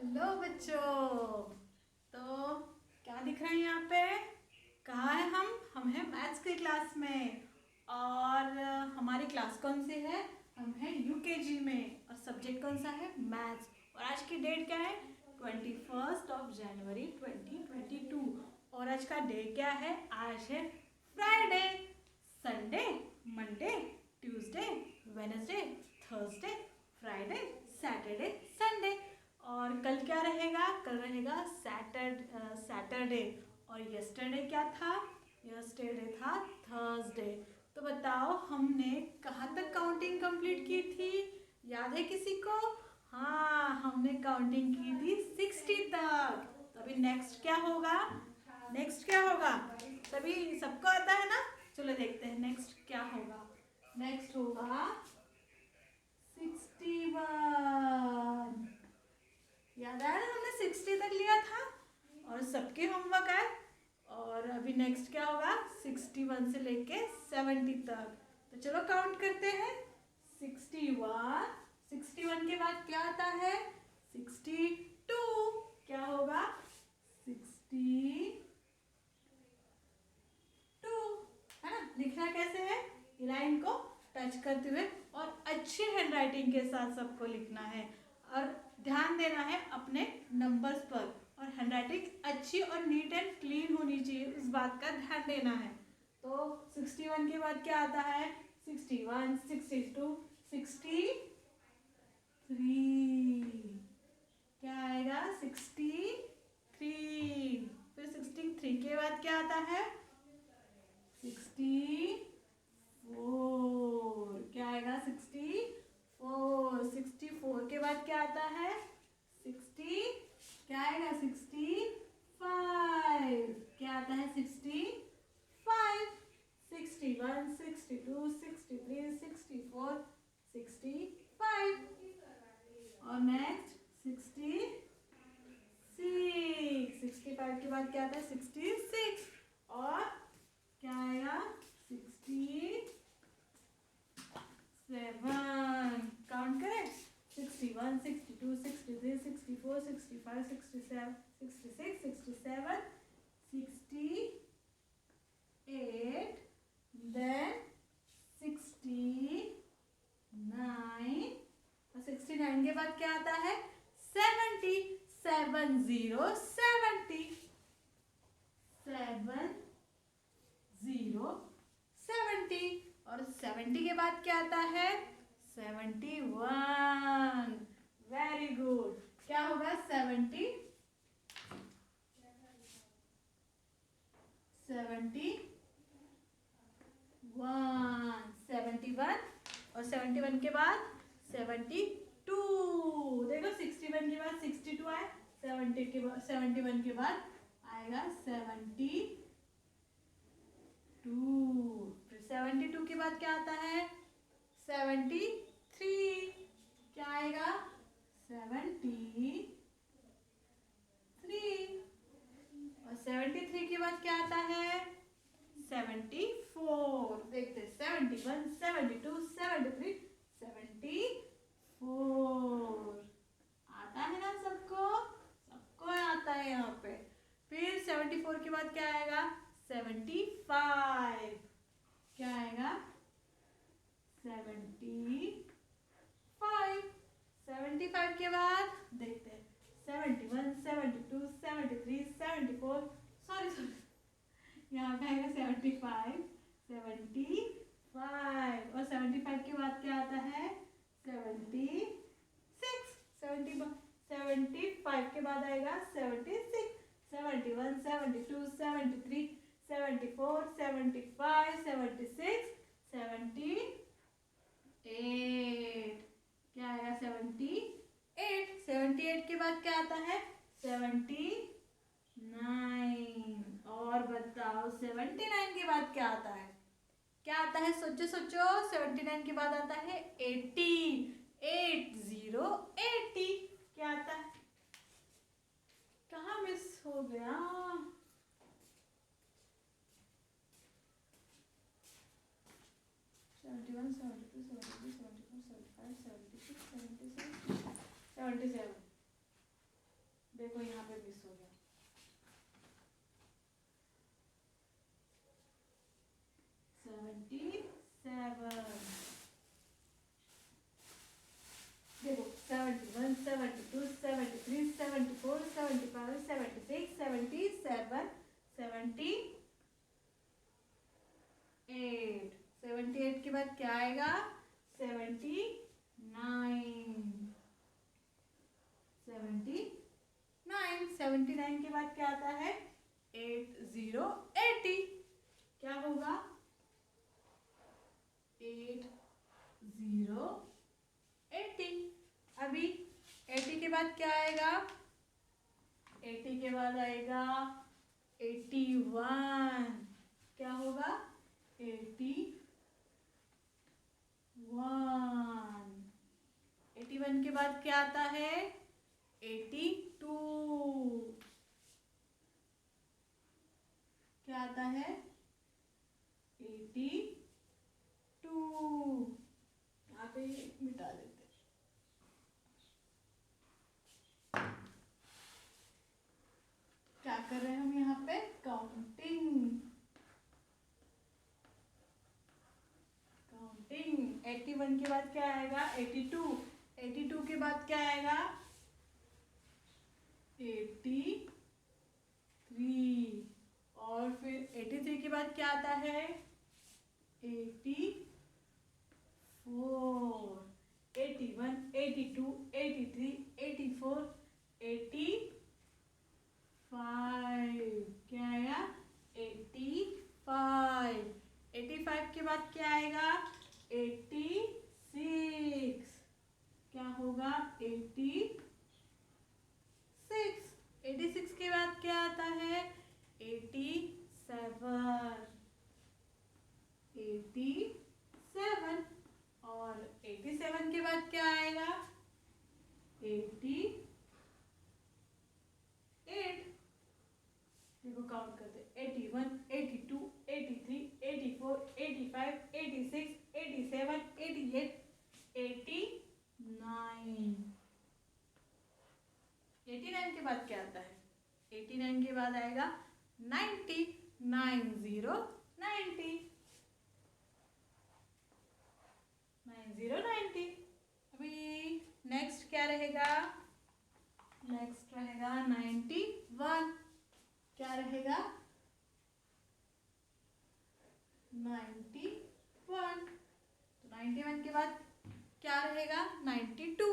Hello बच्चों। तो क्या दिख रहा है यहाँ पे? कहाँ है हम हैं मैथ्स की क्लास में। और हमारी क्लास कौन सी है? हम हैं यूकेजी में और सब्जेक्ट कौन सा है? मैथ्स। और आज की डेट क्या है? 21 जनवरी 2022। और आज का डे क्या है? आज है Friday. Sunday, Monday, Tuesday, Wednesday, Thursday, Friday, Saturday, Sunday. और कल क्या रहेगा? कल रहेगा सैटरडे। और यस्टरडे क्या था? यस्टरडे था थर्सडे। तो बताओ हमने कहाँ तक काउंटिंग कंप्लीट की थी? याद है किसी को? हाँ, हमने काउंटिंग की थी 60 तक। तो अभी नेक्स्ट क्या होगा? नेक्स्ट क्या होगा? सभी सबको आता है ना? चलो देखते हैं नेक्स्ट क्या होगा। नेक्स्ट होगा 61। याद आया ना, हमने 60 तक लिया था और सबके होमवर्क आए। और अभी नेक्स्ट क्या होगा? 61 से लेके 70 तक। तो चलो काउंट करते हैं। 61, 61 के बाद क्या आता है? 62। क्या होगा? 62। है ना? लिखना कैसे है? लाइन को टच करते हुए और अच्छी हैंडराइटिंग के साथ सबको लिखना है। और ध्यान देना है अपने नंबर्स पर। और हैंडराइटिंग अच्छी और नीट एंड क्लीन होनी चाहिए, इस बात का ध्यान देना है। तो 61 के बाद क्या आता है? 61, 62, 63। क्या आएगा? 63। फिर 63 के बाद क्या आता है? 64। क्या आएगा? 64 के बाद क्या आता है? 60। क्या आएगा? 65। क्या आता है? 65। 61, 62, 63, 64, 65। और नेक्स्ट 65 के बाद क्या आता है? 66। और क्या आएगा? 67। काउंट करें। 61, 62, 63, 64, 65, 67, 66, 67, 68, देन 69। और 69 के बाद क्या आता है? 70। 70, 70, 70। और 70 के बाद क्या आता है? 71। Very good. क्या होगा? 71 71। और 71 के बाद 72। देखो 61 के बाद 62 आए। 70 के बाद 71 के बाद आएगा 72। फिर 72 के बाद क्या आता है? 73। क्या आएगा? 73। और 73 के बाद क्या आता है? 74। देखते हैं। 71, 72, 73, 74। आता है ना सबको? सबको आता है यहाँ पे। फिर 74 के बाद क्या आएगा? 75। क्या आएगा? 75। 75 के बाद देखते हैं। 71, 72, 73, 74, सॉरी सॉरी, यहाँ पे आएगा 75, 75। और 75 के बाद क्या आता है? 76। 75 के बाद आएगा 76, 71, 72, 73, 74, 75, 76, 78। क्या आएगा? 78। 78 के बाद क्या आता है? 79। और बताओ 79 के बाद क्या आता है? क्या आता है? सोचो सोचो। 79 के बाद आता है 80। 80। क्या आता है? कहाँ मिस हो गया? 71, 72, 73, 74, 75, 76, 77, 77। 79 के बाद क्या आता है? 80 क्या होगा? 80 अभी 80 के बाद क्या आएगा? 80 के बाद आएगा 81 क्या होगा? 81 के बाद क्या आता है? 82 क्या आता है? 82 यहाँ पे मिटा देते हैं। क्या कर रहे हैं हम यहाँ पे? काउंटिंग 81 के बाद क्या आएगा? 82 के बाद क्या आएगा? 83 और फिर 83 के बाद क्या आता है? 84 81 82 83 84 85 क्या आया? 85 के बाद क्या आएगा? 86 क्या होगा? 86 के बाद क्या आता है? 87 और 87 के बाद क्या आएगा? 88 देखो काउंट करते 81 82 83 84 85 86 87 88 89 के बाद क्या आता है? 89 के बाद आएगा 90 90 अभी नेक्स्ट क्या रहेगा? नेक्स्ट रहेगा 91 क्या रहेगा? 91 तो 91 के बाद क्या रहेगा? 92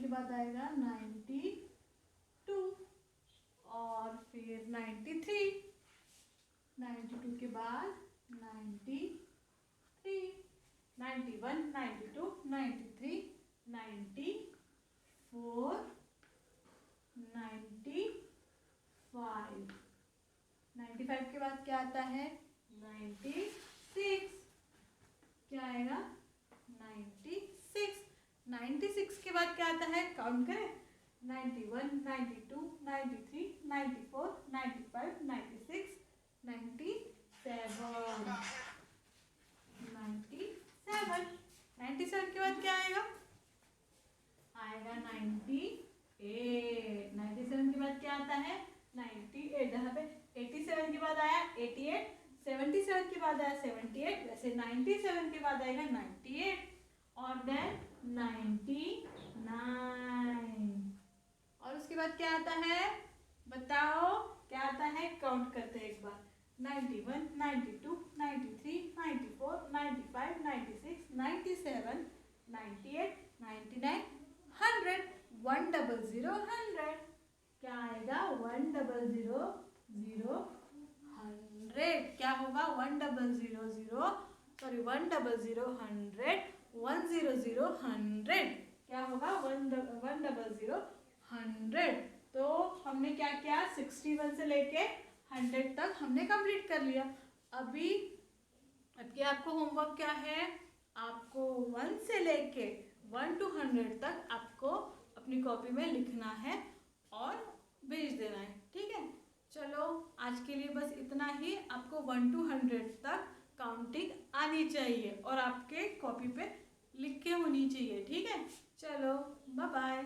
के बाद आएगा 92 और फिर 92 के बाद 93 91 92 93 94 95 के बाद क्या आता है? 96 क्या आएगा? 96 के बाद क्या आता है? काउंट करें 91 92 93 94 95 96 97 97 के बाद क्या आएगा? आएगा 98 97 के बाद क्या आता है? 98 यहाँ पे 87 के बाद आया 88 77 के बाद आया 78 वैसे 97 के बाद आएगा 98 और देन 99 और उसके बाद क्या आता है? बताओ क्या आता है? काउंट करते हैं एक बार 91 92 93 94 95 96 97 98 99 100 100 100 क्या आएगा? 100 100 क्या होगा? 100 100 100 100 100 क्या होगा? 100 100 तो हमने क्या किया? 61 से लेके 100 तक हमने कंप्लीट कर लिया। अभी आपको होमवर्क क्या है? आपको 1 से लेके 1 to 100 तक आपको अपनी कॉपी में लिखना है और भेज देना है। ठीक है, चलो आज के लिए बस इतना ही। आपको 1 to 100 तक काउंटिंग आनी चाहिए और आपके कॉपी पे लिख के होनी चाहिए। ठीक है, चलो बाय बाय।